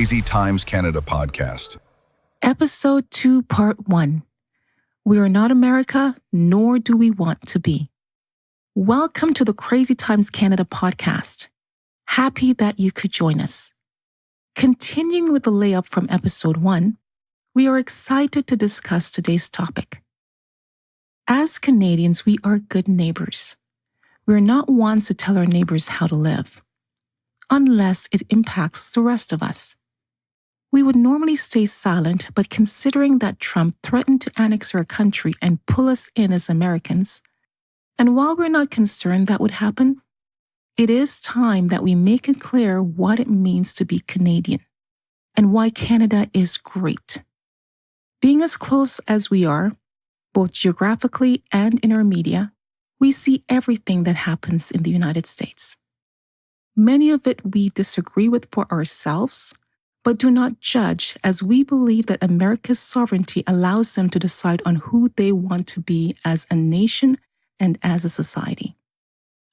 Crazy Times Canada podcast. Episode 2, Part 1. We are not America, nor do we want to be. Welcome to the Crazy Times Canada podcast. Happy that you could join us. Continuing with the layup from Episode 1, we are excited to discuss today's topic. As Canadians, we are good neighbors. We're not ones to tell our neighbors how to live, unless it impacts the rest of us. We would normally stay silent, but considering that Trump threatened to annex our country and pull us in as Americans, and while we're not concerned that would happen, it is time that we make it clear what it means to be Canadian and why Canada is great. Being as close as we are, both geographically and in our media, we see everything that happens in the United States. Many of it we disagree with for ourselves, but do not judge, as we believe that America's sovereignty allows them to decide on who they want to be as a nation and as a society.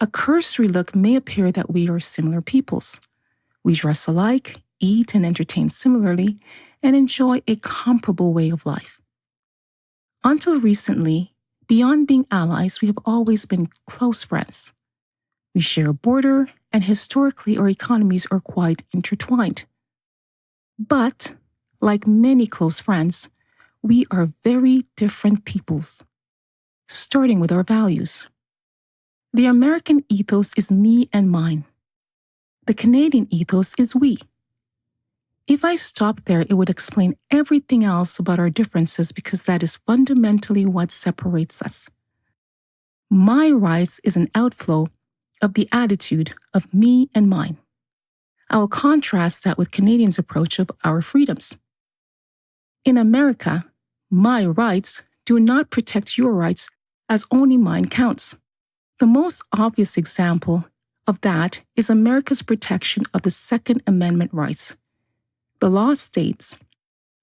A cursory look may appear that we are similar peoples. We dress alike, eat and entertain similarly, and enjoy a comparable way of life. Until recently, beyond being allies, we have always been close friends. We share a border, and historically our economies are quite intertwined. But, like many close friends, we are very different peoples, starting with our values. The American ethos is me and mine. The Canadian ethos is we. If I stopped there, it would explain everything else about our differences because that is fundamentally what separates us. My rights is an outflow of the attitude of me and mine. I will contrast that with Canadians' approach of our freedoms. In America, my rights do not protect your rights as only mine counts. The most obvious example of that is America's protection of the Second Amendment rights. The law states,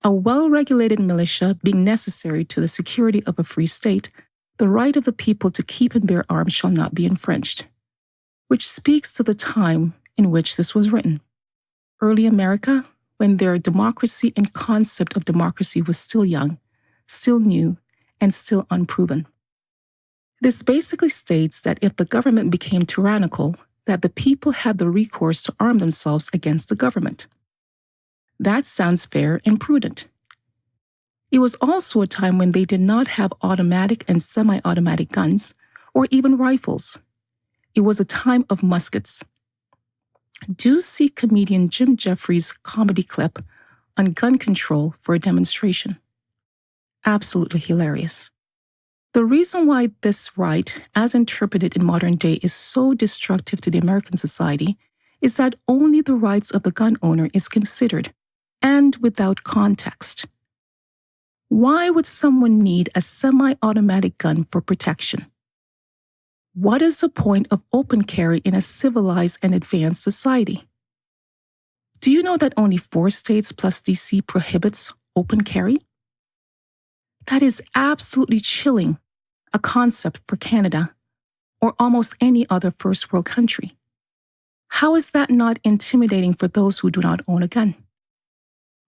a well-regulated militia being necessary to the security of a free state, the right of the people to keep and bear arms shall not be infringed, which speaks to the time in which this was written. Early America, when their democracy and concept of democracy was still young, still new, and still unproven. This basically states that if the government became tyrannical, that the people had the recourse to arm themselves against the government. That sounds fair and prudent. It was also a time when they did not have automatic and semi-automatic guns, or even rifles. It was a time of muskets. Do see comedian Jim Jeffries' comedy clip on gun control for a demonstration. Absolutely hilarious. The reason why this right, as interpreted in modern day, is so destructive to the American society is that only the rights of the gun owner is considered, and without context. Why would someone need a semi-automatic gun for protection? What is the point of open carry in a civilized and advanced society? Do you know that only 4 states plus DC prohibits open carry? That is absolutely chilling, a concept for Canada or almost any other first world country. How is that not intimidating for those who do not own a gun?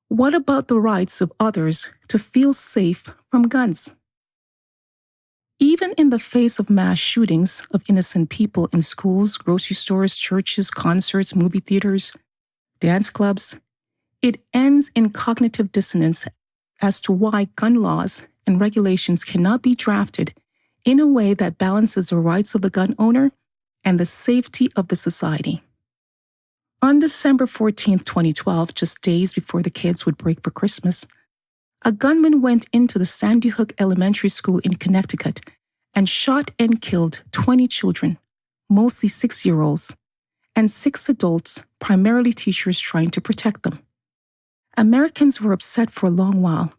What about the rights of others to feel safe from guns? Even in the face of mass shootings of innocent people in schools, grocery stores, churches, concerts, movie theaters, dance clubs, it ends in cognitive dissonance as to why gun laws and regulations cannot be drafted in a way that balances the rights of the gun owner and the safety of the society. On December 14, 2012, just days before the kids would break for Christmas, a gunman went into the Sandy Hook Elementary School in Connecticut and shot and killed 20 children, mostly 6-year-olds, and 6 adults, primarily teachers trying to protect them. Americans were upset for a long while,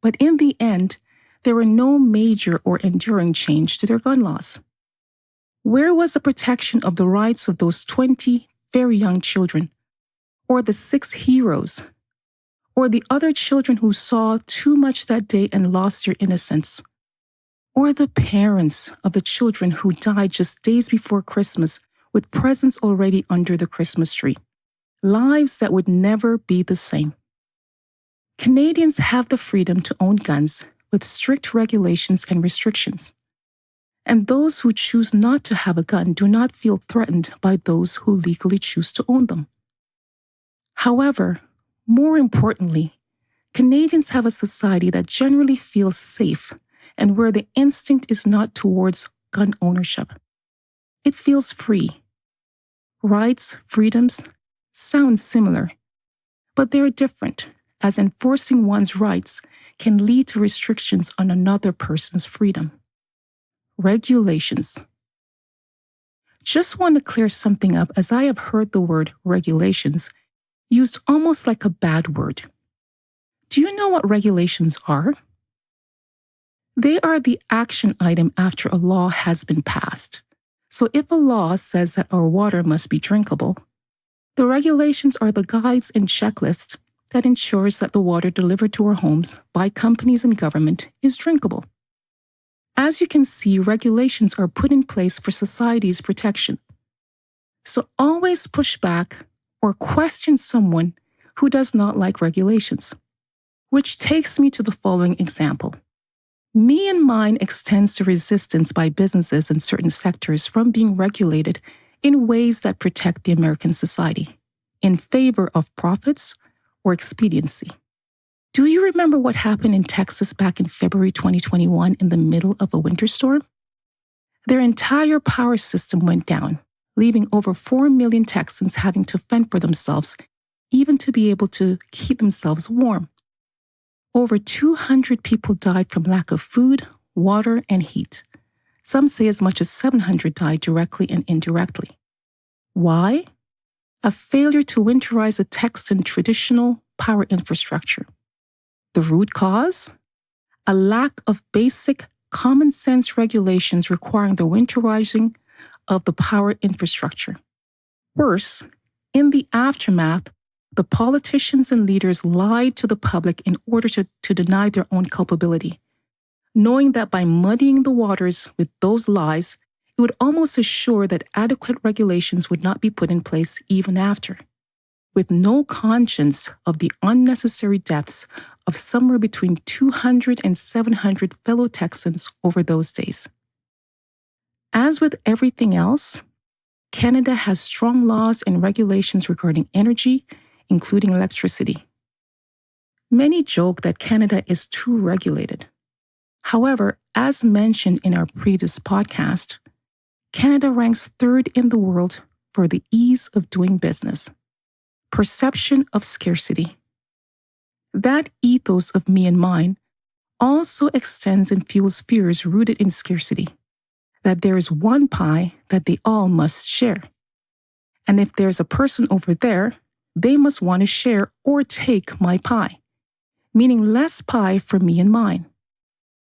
but in the end, there were no major or enduring change to their gun laws. Where was the protection of the rights of those 20 very young children, or the 6 heroes, or the other children who saw too much that day and lost their innocence, or the parents of the children who died just days before Christmas with presents already under the Christmas tree? lives that would never be the same. Canadians have the freedom to own guns with strict regulations and restrictions. And those who choose not to have a gun do not feel threatened by those who legally choose to own them. However, more importantly, Canadians have a society that generally feels safe and where the instinct is not towards gun ownership. It feels free. Rights, freedoms sound similar, but they're different, as enforcing one's rights can lead to restrictions on another person's freedom. Regulations. Just want to clear something up, as I have heard the word regulations used almost like a bad word. Do you know what regulations are? They are the action item after a law has been passed. So if a law says that our water must be drinkable, the regulations are the guides and checklists that ensures that the water delivered to our homes by companies and government is drinkable. As you can see, regulations are put in place for society's protection. So always push back or question someone who does not like regulations. Which takes me to the following example. Me and mine extends to resistance by businesses in certain sectors from being regulated in ways that protect the American society, in favor of profits or expediency. Do you remember what happened in Texas back in February 2021 in the middle of a winter storm? Their entire power system went down, leaving over 4 million Texans having to fend for themselves, even to be able to keep themselves warm. Over 200 people died from lack of food, water, and heat. Some say as much as 700 died directly and indirectly. Why? A failure to winterize a Texan traditional power infrastructure. The root cause? A lack of basic common sense regulations requiring the winterizing of the power infrastructure. Worse, in the aftermath, the politicians and leaders lied to the public in order to deny their own culpability, knowing that by muddying the waters with those lies, it would almost assure that adequate regulations would not be put in place even after, with no conscience of the unnecessary deaths of somewhere between 200 and 700 fellow Texans over those days. As with everything else, Canada has strong laws and regulations regarding energy, including electricity. Many joke that Canada is too regulated. However, as mentioned in our previous podcast, Canada ranks third in the world for the ease of doing business, perception of scarcity. That ethos of me and mine also extends and fuels fears rooted in scarcity, that there is one pie that they all must share. And if there's a person over there, they must want to share or take my pie, meaning less pie for me and mine.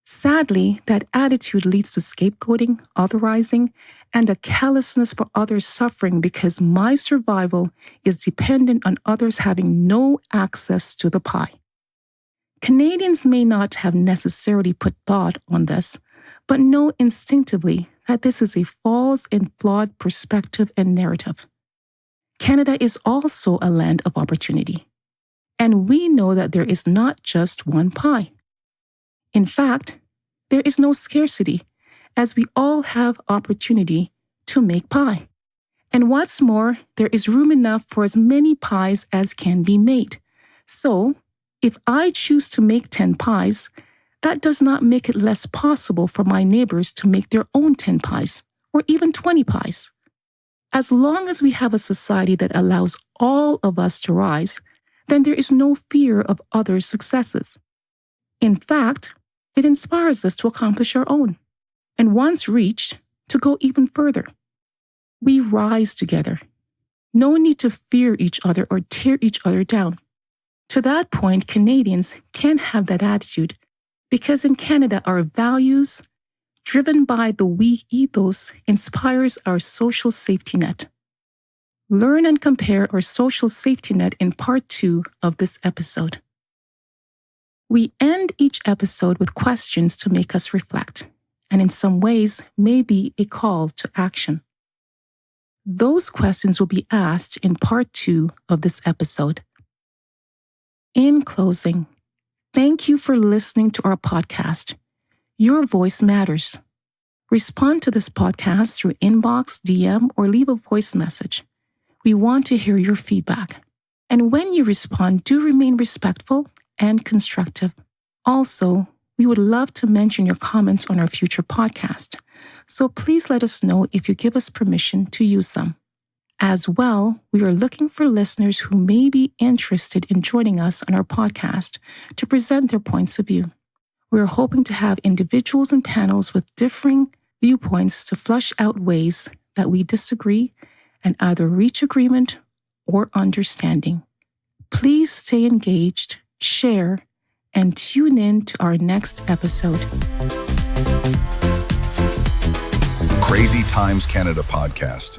Sadly, that attitude leads to scapegoating, otherizing, and a callousness for others suffering because my survival is dependent on others having no access to the pie. Canadians may not have necessarily put thought on this, but know instinctively that this is a false and flawed perspective and narrative. Canada is also a land of opportunity, and we know that there is not just one pie. In fact, there is no scarcity, as we all have opportunity to make pie. And what's more, there is room enough for as many pies as can be made. So, if I choose to make 10 pies, that does not make it less possible for my neighbors to make their own 10 pies, or even 20 pies. As long as we have a society that allows all of us to rise, then there is no fear of others' successes. In fact, it inspires us to accomplish our own, and once reached, to go even further. We rise together. No need to fear each other or tear each other down. To that point, Canadians can have that attitude because in Canada, our values, driven by the we ethos, inspires our social safety net. Learn and compare our social safety net in part 2 of this episode. We end each episode with questions to make us reflect, and in some ways may be a call to action. Those questions will be asked in part 2 of this episode. In closing, thank you for listening to our podcast. Your voice matters. Respond to this podcast through inbox, DM, or leave a voice message. We want to hear your feedback. And when you respond, do remain respectful and constructive. Also, we would love to mention your comments on our future podcast. So please let us know if you give us permission to use them. As well, we are looking for listeners who may be interested in joining us on our podcast to present their points of view. We are hoping to have individuals and panels with differing viewpoints to flush out ways that we disagree and either reach agreement or understanding. Please stay engaged, share, and tune in to our next episode. Crazy Times Canada podcast.